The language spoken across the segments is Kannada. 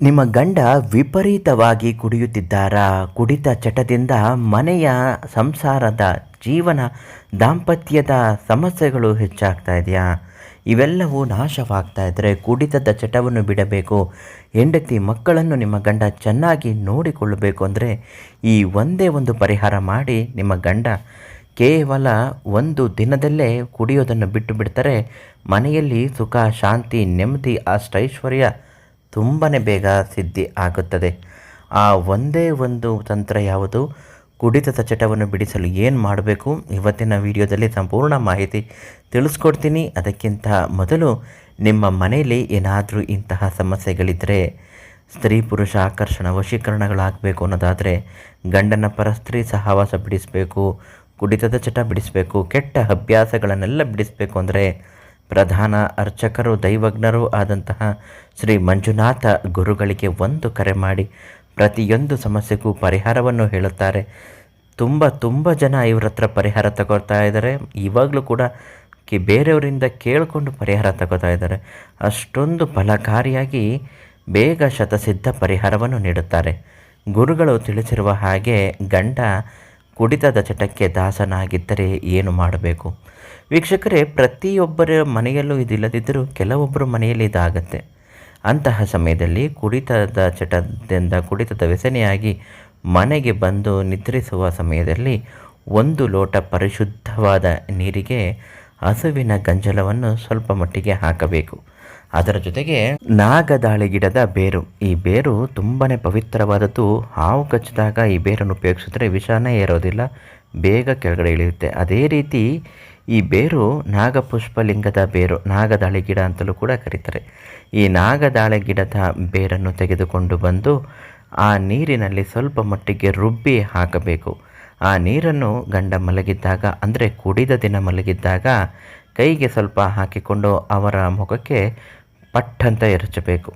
ನಿಮ್ಮ ಗಂಡ ವಿಪರೀತವಾಗಿ ಕುಡಿಯುತ್ತಿದ್ದಾರಾ? ಕುಡಿತ ಚಟದಿಂದ ಮನೆಯ ಸಂಸಾರದ ಜೀವನ, ದಾಂಪತ್ಯದ ಸಮಸ್ಯೆಗಳು ಹೆಚ್ಚಾಗ್ತಾ ಇದೆಯಾ? ಇವೆಲ್ಲವೂ ನಾಶವಾಗ್ತಾ ಇದ್ದರೆ ಕುಡಿತದ ಚಟವನ್ನು ಬಿಡಬೇಕು. ಹೆಂಡತಿ ಮಕ್ಕಳನ್ನು ನಿಮ್ಮ ಗಂಡ ಚೆನ್ನಾಗಿ ನೋಡಿಕೊಳ್ಳಬೇಕು ಅಂದರೆ ಈ ಒಂದೇ ಒಂದು ಪರಿಹಾರ ಮಾಡಿ ನಿಮ್ಮ ಗಂಡ ಕೇವಲ ಒಂದು ದಿನದಲ್ಲೇ ಕುಡಿಯೋದನ್ನು ಬಿಟ್ಟು ಬಿಡ್ತಾರೆ. ಮನೆಯಲ್ಲಿ ಸುಖ, ಶಾಂತಿ, ನೆಮ್ಮದಿ, ಅಷ್ಟೈಶ್ವರ್ಯ ತುಂಬಾ ಬೇಗ ಸಿದ್ಧಿ ಆಗುತ್ತದೆ. ಆ ಒಂದೇ ಒಂದು ತಂತ್ರ ಯಾವುದು? ಕುಡಿತದ ಚಟವನ್ನು ಬಿಡಿಸಲು ಏನು ಮಾಡಬೇಕು? ಇವತ್ತಿನ ವಿಡಿಯೋದಲ್ಲಿ ಸಂಪೂರ್ಣ ಮಾಹಿತಿ ತಿಳಿಸ್ಕೊಡ್ತೀನಿ. ಅದಕ್ಕಿಂತ ಮೊದಲು ನಿಮ್ಮ ಮನೆಯಲ್ಲಿ ಏನಾದರೂ ಇಂತಹ ಸಮಸ್ಯೆಗಳಿದ್ದರೆ, ಸ್ತ್ರೀ ಪುರುಷ ಆಕರ್ಷಣ ವಶೀಕರಣಗಳಾಗಬೇಕು ಅನ್ನೋದಾದರೆ, ಗಂಡನ ಪರಸ್ತ್ರೀ ಸಹವಾಸ ಬಿಡಿಸಬೇಕು, ಕುಡಿತದ ಚಟ ಬಿಡಿಸಬೇಕು, ಕೆಟ್ಟ ಅಭ್ಯಾಸಗಳನ್ನೆಲ್ಲ ಬಿಡಿಸಬೇಕು ಅಂದರೆ ಪ್ರಧಾನ ಅರ್ಚಕರು, ದೈವಜ್ಞರು ಆದಂತಹ ಶ್ರೀ ಮಂಜುನಾಥ ಗುರುಗಳಿಗೆ ಒಂದು ಕರೆ ಮಾಡಿ ಪ್ರತಿಯೊಂದು ಸಮಸ್ಯೆಗೂ ಪರಿಹಾರವನ್ನು ಹೇಳುತ್ತಾರೆ. ತುಂಬ ಜನ ಇವರ ಹತ್ರ ಪರಿಹಾರ ತಗೋತಾ ಇದ್ದಾರೆ. ಇವಾಗಲೂ ಕೂಡ ಬೇರೆಯವರಿಂದ ಕೇಳಿಕೊಂಡು ಪರಿಹಾರ ತಗೋತಾ ಇದ್ದಾರೆ. ಅಷ್ಟೊಂದು ಫಲಕಾರಿಯಾಗಿ ಬೇಗ ಶತಸಿದ್ಧ ಪರಿಹಾರವನ್ನು ನೀಡುತ್ತಾರೆ. ಗುರುಗಳು ತಿಳಿಸಿರುವ ಹಾಗೆ ಗಂಡ ಕುಡಿತದ ಚಟಕ್ಕೆ ದಾಸನಾಗಿದ್ದರೆ ಏನು ಮಾಡಬೇಕು? ವೀಕ್ಷಕರೇ, ಪ್ರತಿಯೊಬ್ಬರ ಮನೆಯಲ್ಲೂ ಇದಿಲ್ಲದಿದ್ದರೂ ಕೆಲವೊಬ್ಬರ ಮನೆಯಲ್ಲಿ ಇದಾಗತ್ತೆ. ಅಂತಹ ಸಮಯದಲ್ಲಿ ಕುಡಿತದ ಚಟದಿಂದ, ಕುಡಿತದ ವ್ಯಸನಿಯಾಗಿ ಮನೆಗೆ ಬಂದು ನಿದ್ರಿಸುವ ಸಮಯದಲ್ಲಿ 1 ಲೋಟ ಪರಿಶುದ್ಧವಾದ ನೀರಿಗೆ ಹಸುವಿನ ಗಂಜಲವನ್ನು ಸ್ವಲ್ಪ ಮಟ್ಟಿಗೆ ಹಾಕಬೇಕು. ಅದರ ಜೊತೆಗೆ ನಾಗದಾಳಿ ಗಿಡದ ಬೇರು, ಈ ಬೇರು ತುಂಬಾ ಪವಿತ್ರವಾದದ್ದು. ಹಾವು ಕಚ್ಚಿದಾಗ ಈ ಬೇರನ್ನು ಉಪಯೋಗಿಸಿದ್ರೆ ವಿಷಾನೇ ಇರೋದಿಲ್ಲ, ಬೇಗ ಕೆಳಗಡೆ ಇಳಿಯುತ್ತೆ. ಅದೇ ರೀತಿ ಈ ಬೇರು ನಾಗಪುಷ್ಪಲಿಂಗದ ಬೇರು, ನಾಗದಾಳಿ ಗಿಡ ಅಂತಲೂ ಕೂಡ ಕರೀತಾರೆ. ಈ ನಾಗದಾಳಿ ಗಿಡದ ಬೇರನ್ನು ತೆಗೆದುಕೊಂಡು ಬಂದು ಆ ನೀರಿನಲ್ಲಿ ಸ್ವಲ್ಪ ಮಟ್ಟಿಗೆ ರುಬ್ಬಿ ಹಾಕಬೇಕು. ಆ ನೀರನ್ನು ಗಂಡ ಮಲಗಿದ್ದಾಗ, ಅಂದರೆ ಕುಡಿದ ದಿನ ಮಲಗಿದ್ದಾಗ ಕೈಗೆ ಸ್ವಲ್ಪ ಹಾಕಿಕೊಂಡು ಅವರ ಮುಖಕ್ಕೆ ಪಟ್ಟಂತ ಎರಚಬೇಕು.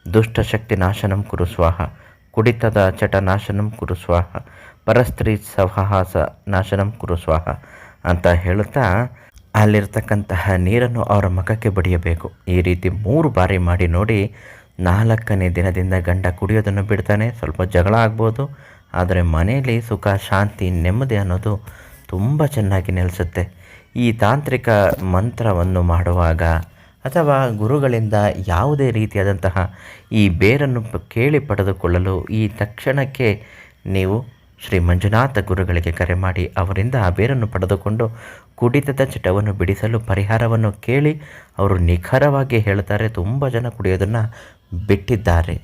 ದುಷ್ಟಶಕ್ತಿ ನಾಶನಂ ಕುರು ಸ್ವಾಹ, ಕುಡಿತದ ಚಟ ನಾಶನಂ ಕುರು ಸ್ವಾಹ, ಪರಸ್ತ್ರೀ ಸಹವಾಸ ನಾಶನಂ ಕುರು ಸ್ವಾಹ ಅಂತ ಹೇಳುತ್ತಾ ಅಲ್ಲಿರ್ತಕ್ಕಂತಹ ನೀರನ್ನು ಅವರ ಮುಖಕ್ಕೆ ಬಡಿಯಬೇಕು. ಈ ರೀತಿ 3 ಬಾರಿ ಮಾಡಿ ನೋಡಿ. 4ನೇ ದಿನದಿಂದ ಗಂಡ ಕುಡಿಯೋದನ್ನು ಬಿಡ್ತಾನೆ. ಸ್ವಲ್ಪ ಜಗಳ ಆಗ್ಬೋದು, ಆದರೆ ಮನೆಯಲ್ಲಿ ಸುಖ, ಶಾಂತಿ, ನೆಮ್ಮದಿ ಅನ್ನೋದು ತುಂಬ ಚೆನ್ನಾಗಿ ನೆಲೆಸುತ್ತೆ. ಈ ತಾಂತ್ರಿಕ ಮಂತ್ರವನ್ನು ಮಾಡುವಾಗ ಅಥವಾ ಗುರುಗಳಿಂದ ಯಾವುದೇ ರೀತಿಯಾದಂತಹ ಈ ಬೇರನ್ನು ಕೇಳಿ ಪಡೆದುಕೊಳ್ಳಲು ಈ ತಕ್ಷಣಕ್ಕೆ ನೀವು ಶ್ರೀ ಮಂಜುನಾಥ ಗುರುಗಳಿಗೆ ಕರೆ ಮಾಡಿ ಅವರಿಂದ ಆ ಬೇರನ್ನು ಪಡೆದುಕೊಂಡು ಕುಡಿತದ ಚಟವನ್ನು ಬಿಡಿಸಲು ಪರಿಹಾರವನ್ನು ಕೇಳಿ ಅವರು ನಿಖರವಾಗಿ ಹೇಳ್ತಾರೆ. ತುಂಬ ಜನ ಕುಡಿಯೋದನ್ನು ಬಿಟ್ಟಿದ್ದಾರೆ.